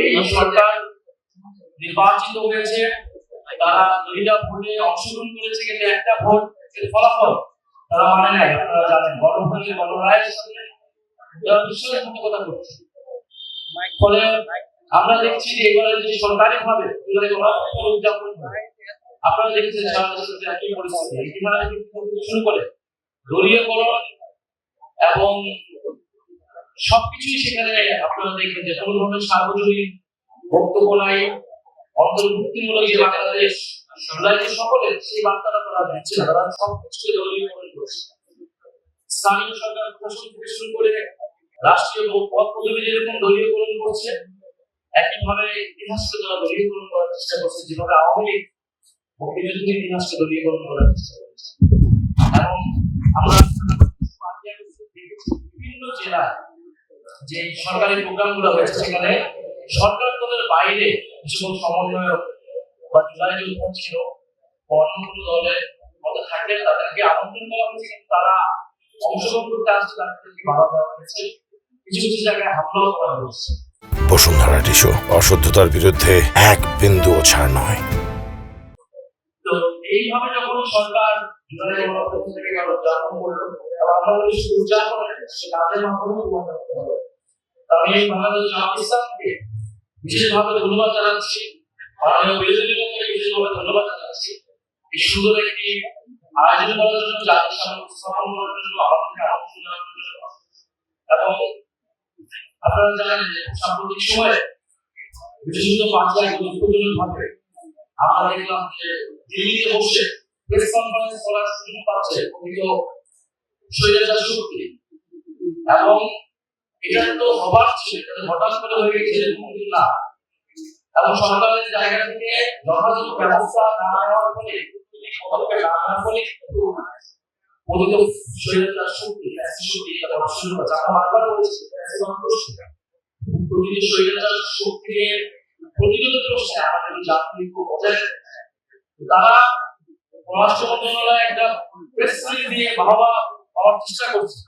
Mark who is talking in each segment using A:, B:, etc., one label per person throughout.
A: এই সরকার নির্বাচিত হয়েছে, তারা দুইটা ভোটে অংশগ্রহণ করেছে, কিন্তু একটা ভোট এর ফলাফল তারা মানে নাই। আপনারা জানেন গণভোটের গণরায়ের সাথে বিশ্বাসঘাতকতা করছে। ফলে আমরা দেখছি যে এবারে যে সরকারি ভাবে উদযাপন হয়, আপনারা দেখছেন সারা দেশে একই পরিস্থিতি। ইতিহাস শুরু করে দলীয়করণ এবং সবকিছুই সেখানে আপনারা দেখবেন যে কোনো ধরনের সার্বজনীন বক্তব্য নাই, অন্তর্ভুক্তিমূলক যে বাংলাদেশ সকলের সেই বার্তাটা তারা দিচ্ছে না, তারা সবকিছুকে দলীয়করণ করছে। স্থানীয় সরকার প্রশাসন থেকে শুরু করে রাষ্ট্রীয় পদ পদবি যেরকম দলীয়করণ করছে, একইভাবে ইতিহাসকে তারা দলীয়করণ করার চেষ্টা করছে, যেভাবে আওয়ামী লীগ মুক্তিযুদ্ধের ইতিহাসকে দলীয়করণ করার চেষ্টা করছে। এবং আমরা বিভিন্ন জেলায় যে সরকারি প্রোগ্রামগুলো হয়েছে, সেখানে সরকার দলের বাইরে যেসব সমন্বয়ক বা জুলাই যোদ্ধা ছিল অন্য কোনো দলের মধ্যে থাকলে তাদেরকে আমন্ত্রণ করা হয়েছে, কিন্তু তারা অংশগ্রহণ করতে আসছে, তাদেরকে বাধা দেওয়া হয়েছে, কিছু কিছু জায়গায় হামলাও করা হয়েছে।
B: বসুন্ধরা টিস্যু, অসত্যতার বিরুদ্ধে এক বিন্দুও ছাড় নয়।
A: তো এইভাবে যখন সরকার জুলাই গণঅভ্যুত্থান থেকে উদযাপন করলো, আমরা শুধু উদযাপনের কাজের মাধ্যমে করতে হবে। আমি বাংলাদেশ জামাত ইসলামকে বিশেষভাবে ধন্যবাদ জানাচ্ছি, মাননীয় বিরোধী দলকে বিশেষভাবে ধন্যবাদ জানাচ্ছি এই সুন্দর একটি আয়োজন করার জন্য, জাতির সামনে উপস্থাপন করার জন্য, আমাদেরকে আমন্ত্রণ জানানোর জন্য। এবং আপনারা জানেন যে সাম্প্রতিক সময়ে বিশেষত বাংলায় গুরুত্বপূর্ণভাবে আমরা দেখলাম যে দিল্লিতে বসে প্রেস কনফারেন্স করার সুযোগ পাচ্ছে স্বৈরাচার শক্তি, এবং এটা তো হবার ছিল, এটা হঠাৎ করে হয়ে গেছে না। এবং সরকারের জায়গা থেকে যথাযথ ব্যবস্থা না নেওয়ার ফলে, পদক্ষেপ না নেওয়ার ফলে পতিত স্বৈরাচার শক্তি এটা শুরু হচ্ছে। আমরা বারবার বলছি প্রতিটি স্বৈরাচার শক্তিকে প্রতিরোধ করছে আমাদের জাতীয় বজায়। তারা পররাষ্ট্র মন্ত্রণালয়ে একটা প্রেস রিলিজ দিয়ে বাহবা পাওয়ার চেষ্টা করছে,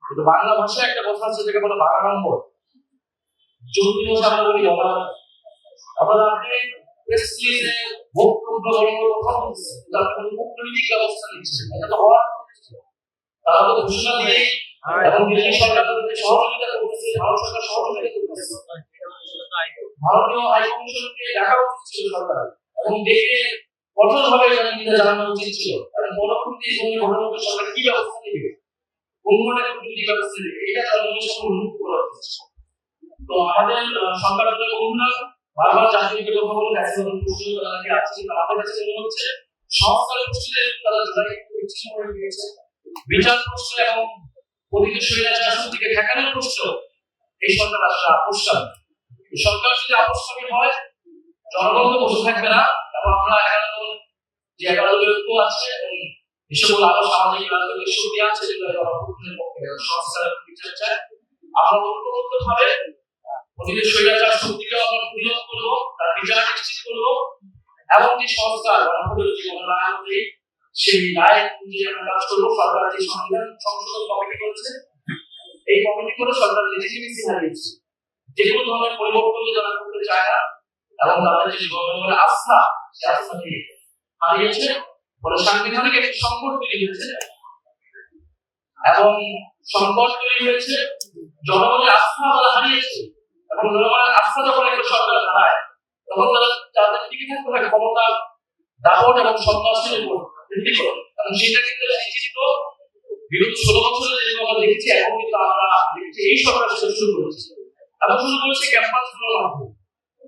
A: কিন্তু বাংলা ভাষায় একটা কথা আছে যেটাকে বলে বাংলা নম্বর জঙ্গি ভাষা আমরা বলি অপরাধ। আপনারা আপনি প্রেস রিলিজে বক্তব্য কথা বলছেন, তার কোনো কূটনৈতিক ব্যবস্থা নিচ্ছে, এটা তো হওয়ার। তারা তো ঘোষণা দিয়ে এবং দিল্লি সরকার তাদেরকে সহযোগিতা করতেছে, ভারত সরকার সহযোগিতা করতেছে, ভারতীয় হাইকমিশনকে দেখা উচিত ছিল সরকার, এবং দেখে কঠোরভাবে নিতে জানানো উচিত ছিল। এবং পরবর্তী সময়ে ঘটনাগুলো সরকার কি ব্যবস্থা নেবে, কোন ধরনের কূটনৈতিক ব্যবস্থা নেবে, এটা জনগণের সামনে উন্মুক্ত করা উচিত। তো আমাদের সরকারের অনুরোধ, বারবার জাতিকে কথা বলে গেছে, তাদেরকে আসছে, আমাদের কাছে মনে হচ্ছে সংস্কারের প্রশ্নে তারা জুলাই করে দিয়েছে, বিচার প্রশ্ন এবং প্রতিটি স্বৈরাচার শক্তিকে ঠেকানোর প্রশ্ন এই সরকার আসলে আপোষকামী। সরকার যদি আপোষকামী হয়, জনগণ তো বসে থাকবে না। এবং আমরা 11 দলের ঐক্য আছে, এই সকল আরো সামাজিক রাজনৈতিক শক্তি আছে সংস্কারের বিচার চায়। আমরা ঐক্যবদ্ধভাবে প্রতিটি স্বৈরাচার শক্তিকে আমরা প্রতিরোধ করবো, তার বিচার নিশ্চিত করবো, এবং যে সংস্কার গণভোটের যে রায়, সেই রায় অনুযায়ী আমরা কাজ করবো। সরকার যে সংবিধান সংশোধন কমিটি করেছে, এই কমিটি করে সরকার লেজিটিমেসি হারিয়েছে, যে কোনো ধরনের পরিবর্তন যারা করতে চায় না, এবং তাদের যে জনগণের আস্থা, সে আস্থাকে হারিয়েছে। ফলে সাংবিধানিক একটি সংকট তৈরি হয়েছে, এবং সংকট তৈরি হয়েছে, জনগণের আস্থা তারা হারিয়েছে। এবং জনগণের আস্থা যখন একটা সরকার হারায়, তখন তারা তাদের টিকে থাকতে হয় ক্ষমতা দাপট এবং সন্ত্রাসের উপর ভিত্তি করে। এবং সেটা কিন্তু এই চিত্র বিগত 16 বছরে যেরকম আমরা দেখেছি, এখন কিন্তু আমরা দেখছি এই সরকার শুরু করেছে, এবং শুরু করেছে ক্যাম্পাসগুলোর মাধ্যমে।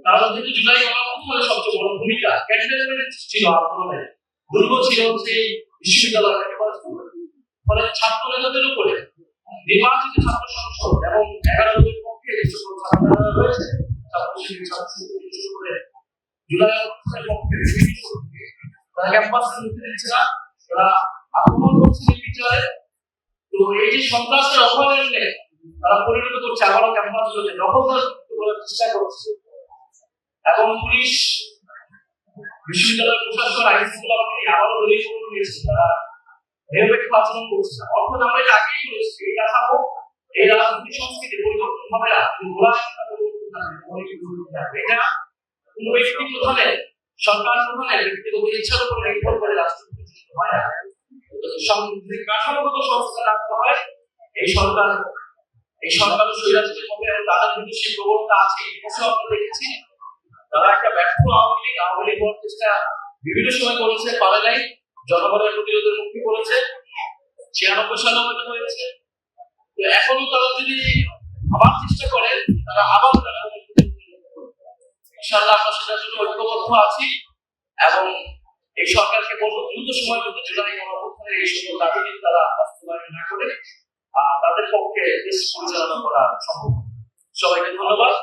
A: তারা যেহেতু জুলাই গণঅভ্যুত্থানের সবচেয়ে বড় ভূমিকা ক্যান্টনমেন্ট ছিল, আন্দোলনের দুর্গ ছিল হচ্ছে বিশ্ববিদ্যালয় ক্যাম্পাসগুলো। ফলে ছাত্র নেতাদের উপরে নির্বাচিত ছাত্র সংসদ এবং 11 দলের পক্ষে যে সকল ছাত্ররা রয়েছে, ছাত্রশিবির ছাত্রশিবির শুরু করে জুলাই গণঅভ্যুত্থানের পক্ষে তারা ক্যাম্পাসে ঢুকতে দিচ্ছে না, তারা আক্রমণ করছে বিচারে। তো এই যে সন্ত্রাসের অভয়ারণ্যে তারা পরিণত করছে, আবারও ক্যাম্পাসগুলোকে দখলদার করার চেষ্টা করছে। এবং পুলিশ, বিশ্ববিদ্যালয় প্রশাসন, আইন শৃঙ্খলা বাহিনী আবারও দলীয়করণ হয়েছে, তারা নিরপেক্ষ আচরণ করছে না। অর্থাৎ আমরা এটা আগেই বলেছি, এই রাজনীতি সংস্কৃতি পরিবর্তন হবে না, থাকবে। এটা কোনো ব্যক্তি প্রধানের, সরকার প্রধানের ব্যক্তিগত ইচ্ছার উপর নির্ভর করে রাষ্ট্র প্রতিষ্ঠিত হয় না। কাঠামোগত সংস্কার রাখতে হয় এই সরকার স্বৈরাচারী হবে এবং তাদের কিন্তু সেই প্রবণতা আছে। ইতিহাসে আমরা দেখেছি তারা একটা ব্যর্থ আওয়ামী লীগ হওয়ার চেষ্টা বিভিন্ন সময় করেছে, পারে নাই, জনগণের প্রতিরোধের মুক্তি করেছে। 96 সালে এটা হয়েছে। তো এখনো তারা যদি আবার চেষ্টা করে, তারা আবার ইনশাআল্লাহ আমরা সেটার জন্য ঐক্যবদ্ধ আছি এবং এই সরকারকে বলবো দ্রুত সময়ের মধ্যে জুলাই গণঅভ্যুত্থানের এই সকল দাবি যদি তারা বাস্তবায়ন না করে তাদের পক্ষে দেশ পরিচালনা করা সম্ভব। সবাইকে ধন্যবাদ।